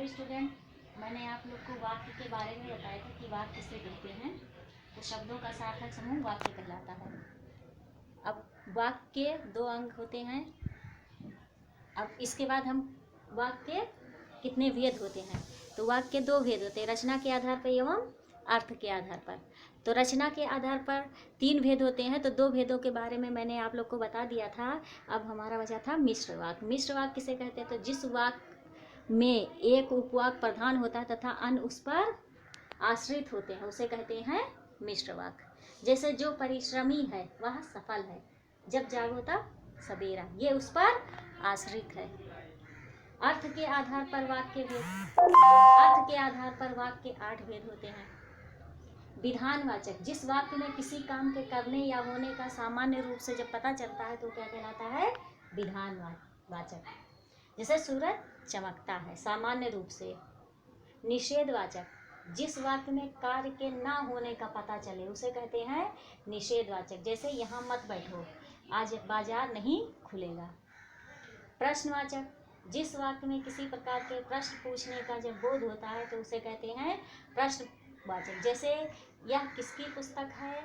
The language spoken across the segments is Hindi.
हेलो स्टूडेंट, मैंने आप लोग को वाक्य के बारे में बताया था कि वाक्य किसे कहते हैं। तो शब्दों का सार्थक समूह वाक्य कहलाता है। अब वाक्य के दो अंग होते हैं। अब इसके बाद हम वाक्य कितने भेद होते हैं। तो वाक्य के दो भेद होते हैं, रचना के आधार पर एवं अर्थ के आधार पर। तो रचना के आधार पर तीन भेद होते हैं। तो दो भेदों के बारे में मैंने आप लोग को बता दिया था। अब हमारा बचा था मिश्र वाक्य। मिश्र वाक्य किसे कहते हैं? तो जिस वाक्य में एक उपवाक्य प्रधान होता है तथा अन्य उस पर आश्रित होते हैं, उसे कहते हैं मिश्र वाक्य। जैसे जो परिश्रमी है वह सफल है, जब जागो तब सवेरा, ये उस पर आश्रित है। अर्थ के आधार पर वाक्य भेद। अर्थ के आधार पर वाक्य के 8 भेद होते हैं। विधानवाचक, जिस वाक्य में किसी काम के करने या होने का सामान्य रूप से जब पता चलता है तो क्या कहलाता है? विधानवाचक। जैसे सूरज चमकता है, सामान्य रूप से। निषेधवाचक, जिस वाक्य में कार्य के ना होने का पता चले उसे कहते हैं निषेधवाचक। जैसे यहाँ मत बैठो, आज बाजार नहीं खुलेगा। प्रश्नवाचक, जिस वाक्य में किसी प्रकार के प्रश्न पूछने का जब बोध होता है तो उसे कहते हैं प्रश्नवाचक। जैसे यह किसकी पुस्तक है?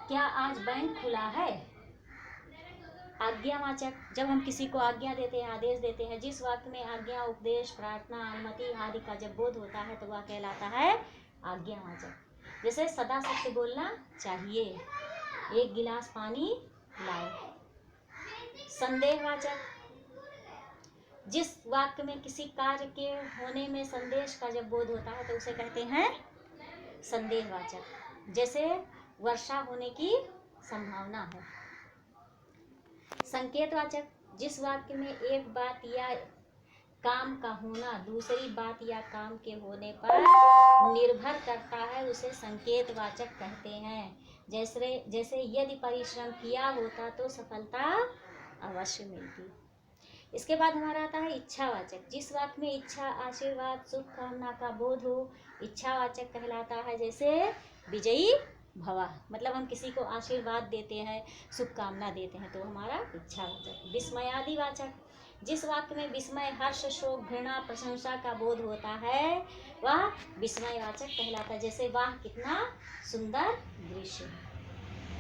क्या आज बैंक खुला है? आज्ञावाचक, जब हम किसी को आज्ञा देते हैं, आदेश देते हैं, जिस वाक्य में आज्ञा, उपदेश, प्रार्थना, अनुमति आदि का जब बोध होता है तो वह कहलाता है आज्ञावाचक। जैसे सदा सत्य बोलना चाहिए, एक गिलास पानी लाओ। संदेहवाचक, जिस वाक्य में किसी कार्य के होने में संदेश का जब बोध होता है तो उसे कहते हैं संदेहवाचक। जैसे वर्षा होने की संभावना है। संकेतवाचक, जिस वाक्य में एक बात या काम का होना दूसरी बात या काम के होने पर निर्भर करता है उसे संकेतवाचक कहते हैं। जैसे यदि परिश्रम किया होता तो सफलता अवश्य मिलती। इसके बाद हमारा आता है इच्छावाचक, जिस वाक्य में इच्छा, आशीर्वाद, शुभकामना का बोध हो इच्छावाचक कहलाता है। जैसे विजयी भवा, मतलब हम किसी को आशीर्वाद देते हैं, शुभकामना देते हैं तो हमारा इच्छावाचक। विस्मयादिवाचक, जिस वाक्य में विस्मय, हर्ष, शोक, घृणा, प्रशंसा का बोध होता है वह विस्मयवाचक कहलाता है। जैसे वाह कितना सुंदर दृश्य।